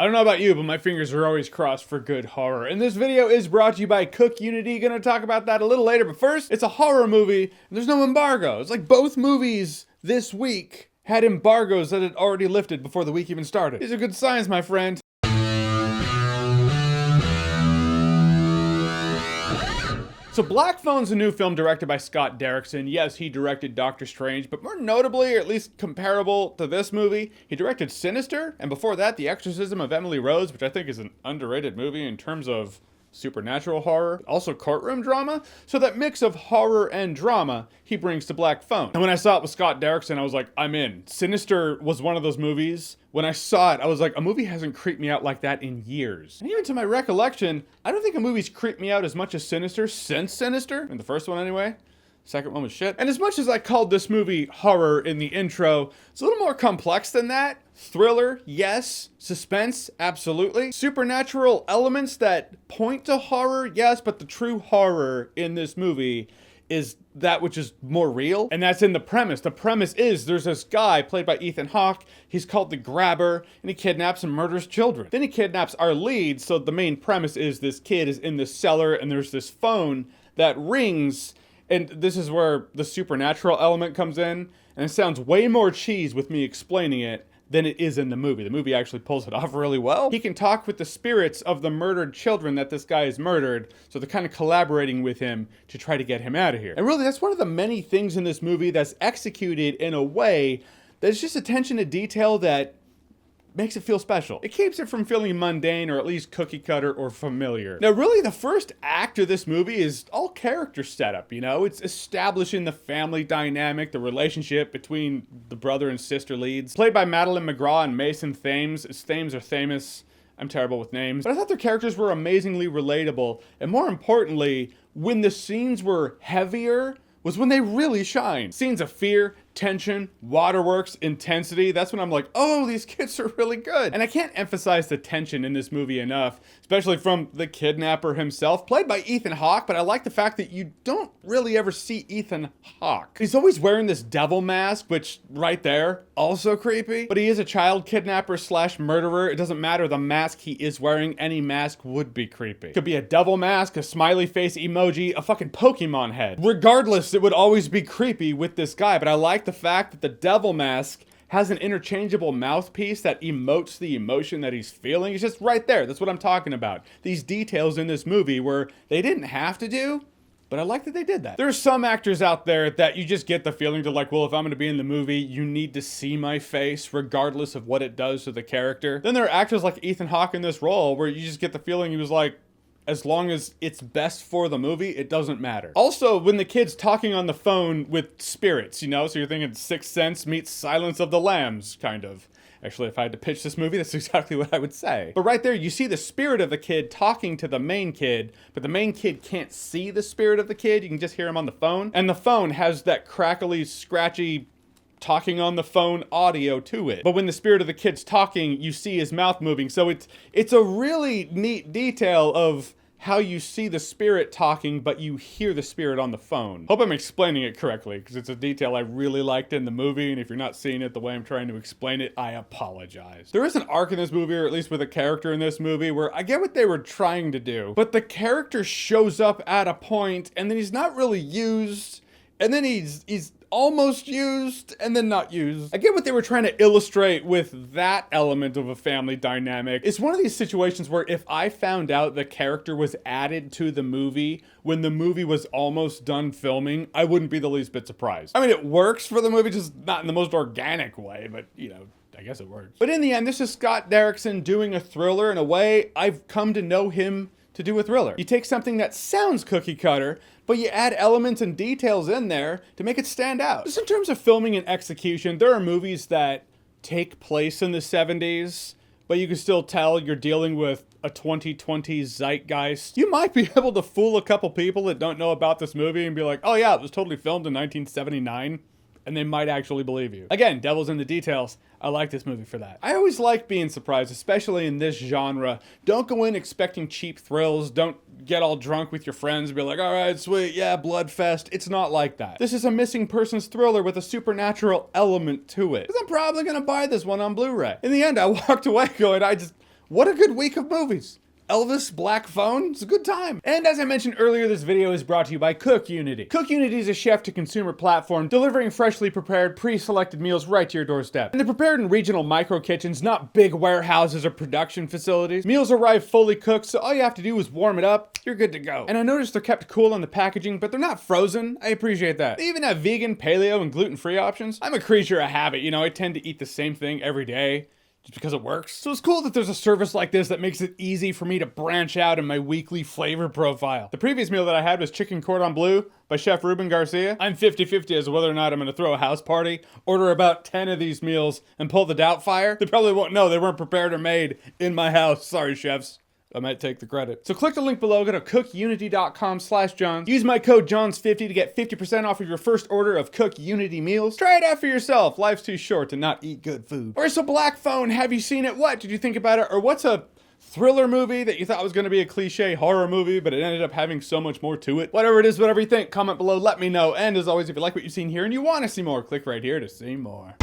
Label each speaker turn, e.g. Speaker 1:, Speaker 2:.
Speaker 1: I don't know about you, but my fingers are always crossed for good horror. And this video is brought to you by Cook Unity. Gonna talk about that a little later, but first, it's a horror movie, and there's no embargo. It's like both movies this week had embargoes that had already lifted before the week even started. These are good signs, my friend. So Black Phone's a new film directed by Scott Derrickson. Yes, he directed Doctor Strange, but more notably, or at least comparable to this movie, he directed Sinister, and before that, The Exorcism of Emily Rose, which I think is an underrated movie in terms of supernatural horror, also courtroom drama. So that mix of horror and drama he brings to Black Phone. And when I saw it with Scott Derrickson, I was like, I'm in. Sinister was one of those movies. When I saw it, I was like, a movie hasn't creeped me out like that in years. And even to my recollection, I don't think a movie's creeped me out as much as Sinister since Sinister, in the first one anyway. Second one was shit. And as much as I called this movie horror in the intro, it's a little more complex than that. Thriller, yes. Suspense, absolutely. Supernatural elements that point to horror, yes, but the true horror in this movie is that which is more real, and that's in the premise. The premise is there's this guy played by Ethan Hawke, he's called the Grabber, and he kidnaps and murders children. Then he kidnaps our lead, so the main premise is this kid is in the cellar and there's this phone that rings, and this is where the supernatural element comes in, and it sounds way more cheese with me explaining it than it is in the movie. The movie actually pulls it off really well. He can talk with the spirits of the murdered children that this guy has murdered, so they're kind of collaborating with him to try to get him out of here. And really, that's one of the many things in this movie that's executed in a way that's just attention to detail that makes it feel special. It keeps it from feeling mundane or at least cookie cutter or familiar. Now really the first act of this movie is all character setup, you know? It's establishing the family dynamic, the relationship between the brother and sister leads. Played by Madeline McGraw and Mason Thames. It's Thames or Thamus. I'm terrible with names. But I thought their characters were amazingly relatable, and more importantly, when the scenes were heavier was when they really shine. Scenes of fear, tension, waterworks, intensity, that's when I'm like, oh, these kids are really good. And I can't emphasize the tension in this movie enough, especially from the kidnapper himself, played by Ethan Hawke, but I like the fact that you don't really ever see Ethan Hawke. He's always wearing this devil mask, which right there, also creepy, but he is a child kidnapper slash murderer. It doesn't matter the mask he is wearing, any mask would be creepy. Could be a devil mask, a smiley face emoji, a fucking Pokemon head. Regardless, it would always be creepy with this guy, but I like the fact that the devil mask has an interchangeable mouthpiece that emotes the emotion that he's feeling. It's just right there. That's what I'm talking about. These details in this movie where they didn't have to do, but I like that they did that. There's some actors out there that you just get the feeling to like, well, if I'm gonna be in the movie, you need to see my face regardless of what it does to the character. Then there are actors like Ethan Hawke in this role where you just get the feeling he was like, as long as it's best for the movie, it doesn't matter. Also, when the kid's talking on the phone with spirits, you know, so you're thinking Sixth Sense meets Silence of the Lambs, kind of. Actually, if I had to pitch this movie, that's exactly what I would say. But right there, you see the spirit of the kid talking to the main kid, but the main kid can't see the spirit of the kid. You can just hear him on the phone. And the phone has that crackly, scratchy, talking on the phone audio to it. But when the spirit of the kid's talking, you see his mouth moving. So it's a really neat detail of how you see the spirit talking, but you hear the spirit on the phone. Hope I'm explaining it correctly, because it's a detail I really liked in the movie, and if you're not seeing it the way I'm trying to explain it, I apologize. There is an arc in this movie, or at least with a character in this movie, where I get what they were trying to do, but the character shows up at a point, and then he's not really used, and then he's almost used and then not used. I get what they were trying to illustrate with that element of a family dynamic. It's one of these situations where if I found out the character was added to the movie when the movie was almost done filming, I wouldn't be the least bit surprised. I mean, it works for the movie, just not in the most organic way, but you know, I guess it works. But in the end, this is Scott Derrickson doing a thriller in a way I've come to know him to do a thriller. You take something that sounds cookie cutter, but you add elements and details in there to make it stand out. Just in terms of filming and execution, there are movies that take place in the 70s, but you can still tell you're dealing with a 2020s zeitgeist. You might be able to fool a couple people that don't know about this movie and be like, oh yeah, it was totally filmed in 1979. And they might actually believe you. Again, devil's in the details. I like this movie for that. I always like being surprised, especially in this genre. Don't go in expecting cheap thrills. Don't get all drunk with your friends and be like, all right, sweet, yeah, Bloodfest. It's not like that. This is a missing persons thriller with a supernatural element to it. Because I'm probably gonna buy this one on Blu-ray. In the end, I walked away going, What a good week of movies. Elvis, Black Phone, it's a good time. And as I mentioned earlier, this video is brought to you by CookUnity. CookUnity is a chef-to-consumer platform delivering freshly prepared, pre-selected meals right to your doorstep. And they're prepared in regional micro-kitchens, not big warehouses or production facilities. Meals arrive fully cooked, so all you have to do is warm it up, you're good to go. And I noticed they're kept cool on the packaging, but they're not frozen. I appreciate that. They even have vegan, paleo, and gluten-free options. I'm a creature of habit, you know, I tend to eat the same thing every day, just because it works. So it's cool that there's a service like this that makes it easy for me to branch out in my weekly flavor profile. The previous meal that I had was chicken cordon bleu by Chef Ruben Garcia. I'm 50-50 as to whether or not I'm gonna throw a house party, order about 10 of these meals, and pull the Doubtfire. They probably won't know they weren't prepared or made in my house. Sorry, chefs. I might take the credit. So click the link below, go to cookunity.com/Johns. Use my code JOHNS50 to get 50% off of your first order of CookUnity meals. Try it out for yourself. Life's too short to not eat good food. Or so Black Phone, have you seen it? What did you think about it? Or what's a thriller movie that you thought was gonna be a cliche horror movie, but it ended up having so much more to it? Whatever it is, whatever you think, comment below, let me know. And as always, if you like what you've seen here and you wanna see more, click right here to see more.